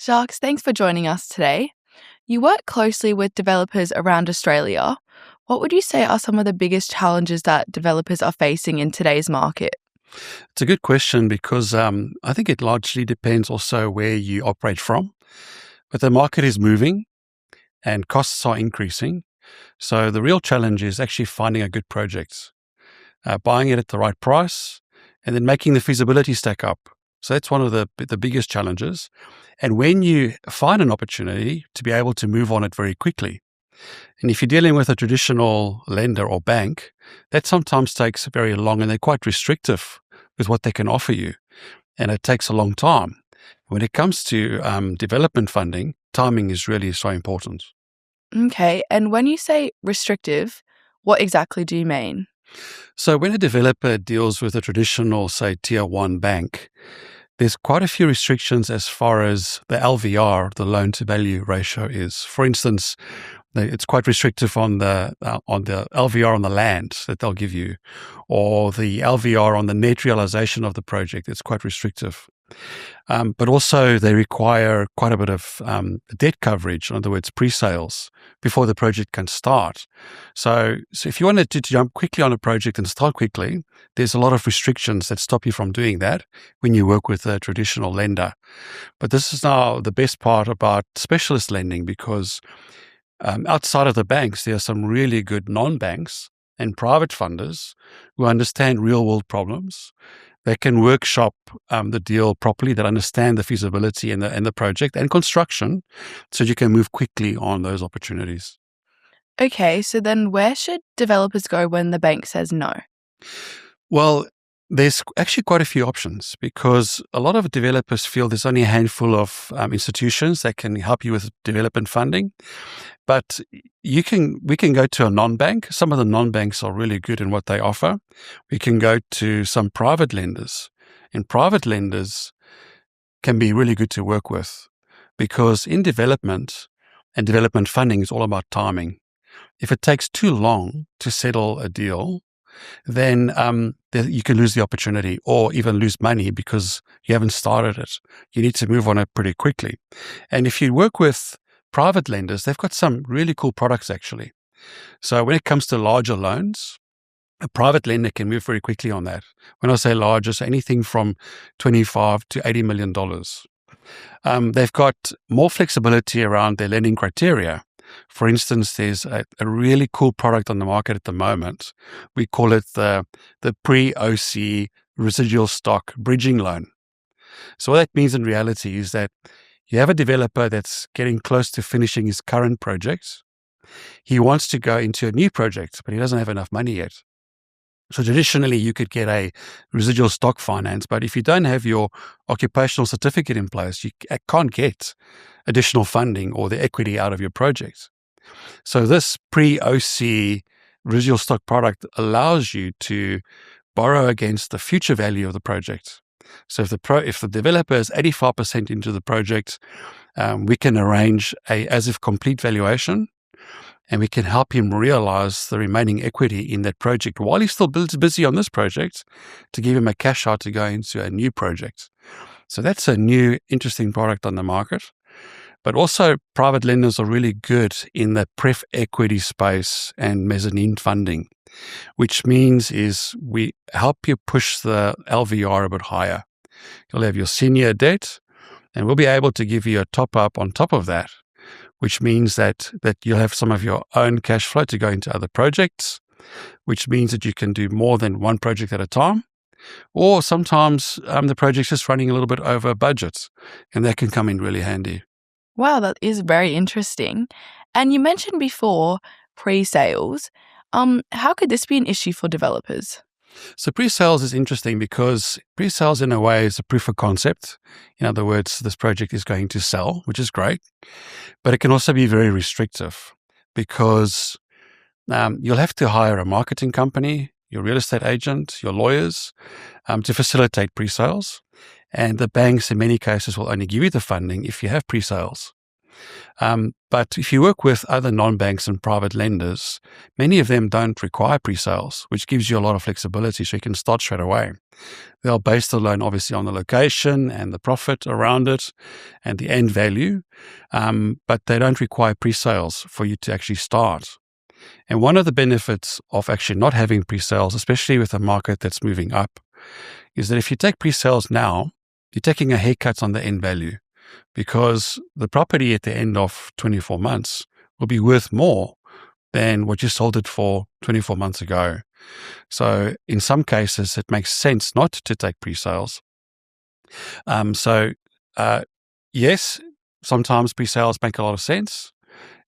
Jacques, thanks for joining us today. You work closely with developers around Australia. What would you say are some of the biggest challenges that developers are facing in today's market? It's a good question because I think it largely depends also where you operate from. But the market is moving and costs are increasing. So the real challenge is actually finding a good project, buying it at the right price, and then making the feasibility stack up. So that's one of the biggest challenges. And when you find an opportunity, to be able to move on it very quickly. And if you're dealing with a traditional lender or bank, that sometimes takes very long and they're quite restrictive with what they can offer you. And it takes a long time. When it comes to development funding, timing is really so important. Okay, and when you say restrictive, what exactly do you mean? So when a developer deals with a traditional, say, tier one bank, there's quite a few restrictions as far as the LVR, the loan to value ratio is. For instance, it's quite restrictive on the LVR on the land that they'll give you, or the LVR on the net realization of the project. It's quite restrictive. But also they require quite a bit of debt coverage, in other words, pre-sales, before the project can start. So if you wanted to jump quickly on a project and start quickly, there's a lot of restrictions that stop you from doing that when you work with a traditional lender. But this is now the best part about specialist lending, because outside of the banks, there are some really good non-banks and private funders who understand real-world problems. They can workshop the deal properly, that understand the feasibility and the project and construction, so you can move quickly on those opportunities. Okay, so then where should developers go when the bank says no? Well, there's actually quite a few options, because a lot of developers feel there's only a handful of institutions that can help you with development funding. But we can go to a non-bank. Some of the non-banks are really good in what they offer. We can go to some private lenders, and private lenders can be really good to work with, because in development and development funding is all about timing. If it takes too long to settle a deal, then you can lose the opportunity or even lose money because you haven't started it. You need to move on it pretty quickly. And if you work with private lenders, they've got some really cool products, actually. So when it comes to larger loans, a private lender can move very quickly on that. When I say larger, so anything from $25 to $80 million. They've got more flexibility around their lending criteria. For instance, there's a really cool product on the market at the moment. We call it the pre-OC residual stock bridging loan. So what that means in reality is that you have a developer that's getting close to finishing his current project. He wants to go into a new project, but he doesn't have enough money yet. So traditionally, you could get a residual stock finance, but if you don't have your occupational certificate in place, you can't get additional funding or the equity out of your project. So this pre-OC residual stock product allows you to borrow against the future value of the project. So if the developer is 85% into the project, we can arrange a as if complete valuation, and we can help him realize the remaining equity in that project while he's still busy on this project, to give him a cash out to go into a new project. So that's a new, interesting product on the market. But also private lenders are really good in the pref-equity space and mezzanine funding, which means is we help you push the LVR a bit higher. You'll have your senior debt, and we'll be able to give you a top-up on top of that, which means that you'll have some of your own cash flow to go into other projects, which means that you can do more than one project at a time. Or sometimes the project's just running a little bit over budget, and that can come in really handy. Wow, that is very interesting. And you mentioned before pre-sales. How could this be an issue for developers? So pre-sales is interesting because pre-sales in a way is a proof of concept. In other words, this project is going to sell, which is great, but it can also be very restrictive, because you'll have to hire a marketing company, your real estate agent, your lawyers to facilitate pre-sales. And the banks in many cases will only give you the funding if you have pre-sales. But if you work with other non-banks and private lenders, many of them don't require pre-sales, which gives you a lot of flexibility so you can start straight away. They'll base the loan obviously on the location and the profit around it and the end value, but they don't require pre-sales for you to actually start. And one of the benefits of actually not having pre-sales, especially with a market that's moving up, is that if you take pre-sales now, you're taking a haircut on the end value, because the property at the end of 24 months will be worth more than what you sold it for 24 months ago. So in some cases, it makes sense not to take pre-sales. Yes, sometimes pre-sales make a lot of sense,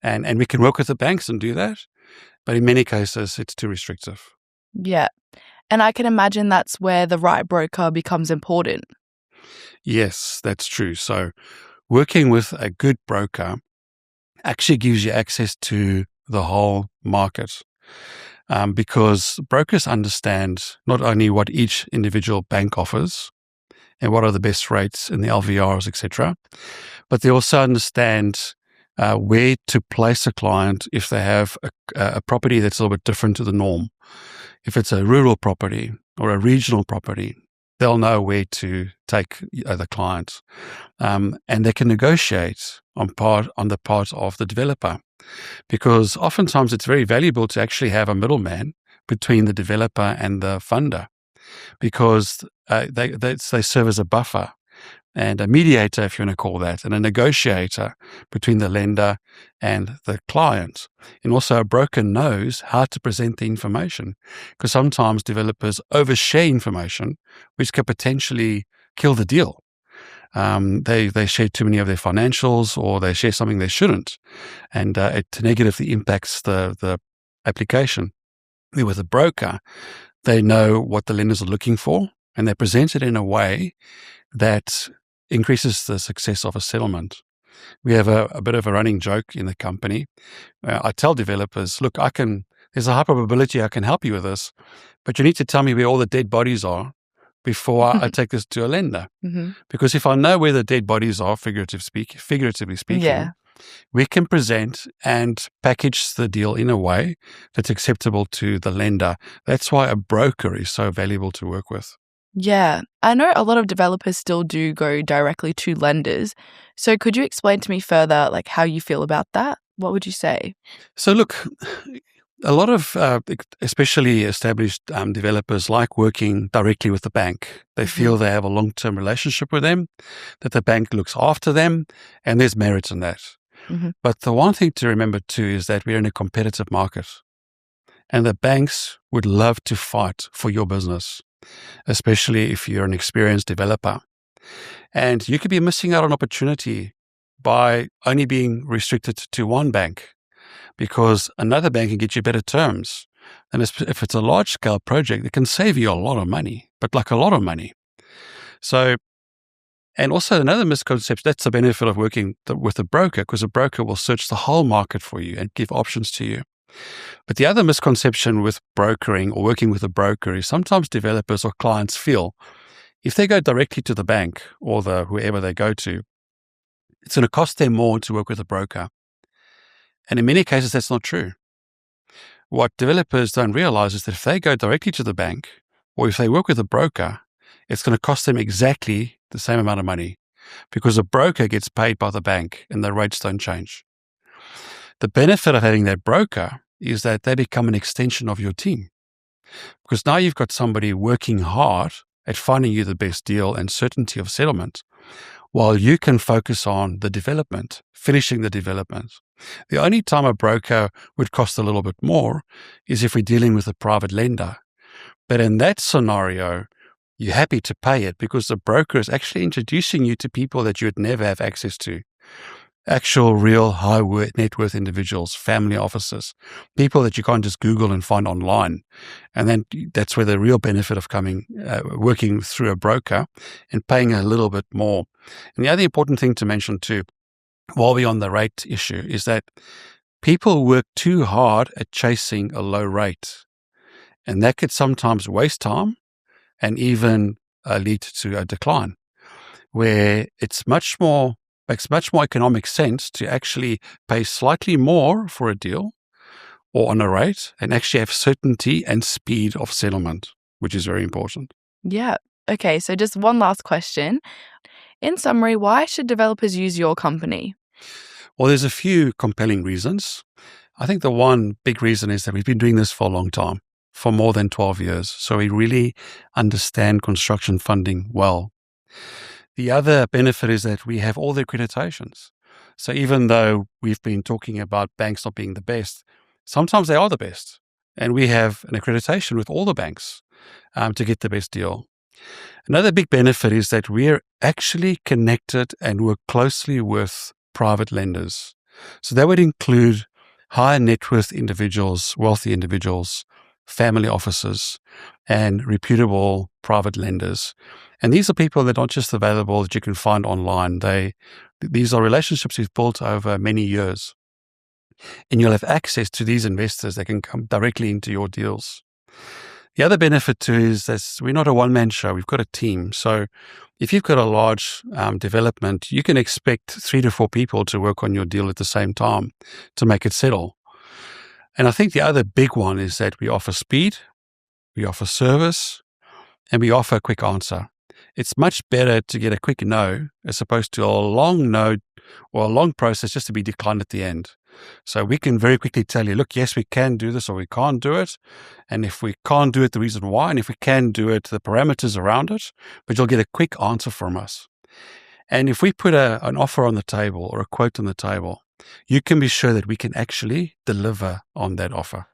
and we can work with the banks and do that. But in many cases, it's too restrictive. Yeah. And I can imagine that's where the right broker becomes important. Yes, that's true. So working with a good broker actually gives you access to the whole market, because brokers understand not only what each individual bank offers and what are the best rates in the LVRs, etc., but they also understand where to place a client if they have a property that's a little bit different to the norm. If it's a rural property or a regional property, they'll know where to take the client, and they can negotiate on the part of the developer, because oftentimes it's very valuable to actually have a middleman between the developer and the funder, because they serve as a buffer and a mediator, if you want to call that, and a negotiator between the lender and the client. And also a broker knows how to present the information, because sometimes developers overshare information, which could potentially kill the deal. They share too many of their financials, or they share something they shouldn't, and it negatively impacts the application. With a broker, they know what the lenders are looking for, and they present it in a way that increases the success of a settlement. We have a bit of a running joke in the company. I tell developers, look, there's a high probability I can help you with this, but you need to tell me where all the dead bodies are before I take this to a lender. Mm-hmm. Because if I know where the dead bodies are, figuratively speaking, we can present and package the deal in a way that's acceptable to the lender. That's why a broker is so valuable to work with. Yeah, I know a lot of developers still do go directly to lenders. So could you explain to me further, like, how you feel about that? What would you say? So look, a lot of especially established developers like working directly with the bank. They feel they have a long-term relationship with them, that the bank looks after them, and there's merit in that. Mm-hmm. But the one thing to remember too is that we're in a competitive market, and the banks would love to fight for your business, especially if you're an experienced developer. And you could be missing out on opportunity by only being restricted to one bank, because another bank can get you better terms. And if it's a large-scale project, it can save you a lot of money, but like a lot of money. So, and also another misconception, that's the benefit of working with a broker, because a broker will search the whole market for you and give options to you. But the other misconception with brokering or working with a broker is sometimes developers or clients feel if they go directly to the bank or whoever they go to, it's going to cost them more to work with a broker. And in many cases, that's not true. What developers don't realize is that if they go directly to the bank or if they work with a broker, it's going to cost them exactly the same amount of money, because a broker gets paid by the bank and the rates don't change. The benefit of having that broker is that they become an extension of your team, because now you've got somebody working hard at finding you the best deal and certainty of settlement, while you can focus on the development, finishing the development. The only time a broker would cost a little bit more is if we're dealing with a private lender. But in that scenario, you're happy to pay it because the broker is actually introducing you to people that you would never have access to. Actual, real, high net worth individuals, family offices, people that you can't just Google and find online. And then that's where the real benefit of working through a broker and paying a little bit more. And the other important thing to mention too, while we're on the rate issue, is that people work too hard at chasing a low rate. And that could sometimes waste time and even lead to a decline, where it's much more Makes much more economic sense to actually pay slightly more for a deal or on a rate and actually have certainty and speed of settlement, which is very important. Yeah. Okay, so just one last question. In summary, why should developers use your company? Well, there's a few compelling reasons. I think the one big reason is that we've been doing this for a long time, for more than 12 years. So we really understand construction funding well. The other benefit is that we have all the accreditations. So even though we've been talking about banks not being the best, sometimes they are the best. And we have an accreditation with all the banks to get the best deal. Another big benefit is that we're actually connected and work closely with private lenders. So that would include high net worth individuals, wealthy individuals, family offices, and reputable private lenders. And these are people that aren't just available that you can find online. These are relationships we've built over many years. And you'll have access to these investors that can come directly into your deals. The other benefit too is that we're not a one-man show. We've got a team. So if you've got a large development, you can expect 3 to 4 people to work on your deal at the same time to make it settle. And I think the other big one is that we offer speed, we offer service, and we offer a quick answer. It's much better to get a quick no as opposed to a long no or a long process just to be declined at the end. So we can very quickly tell you, look, yes, we can do this or we can't do it. And if we can't do it, the reason why, and if we can do it, the parameters around it, but you'll get a quick answer from us. And if we put an offer on the table or a quote on the table, you can be sure that we can actually deliver on that offer.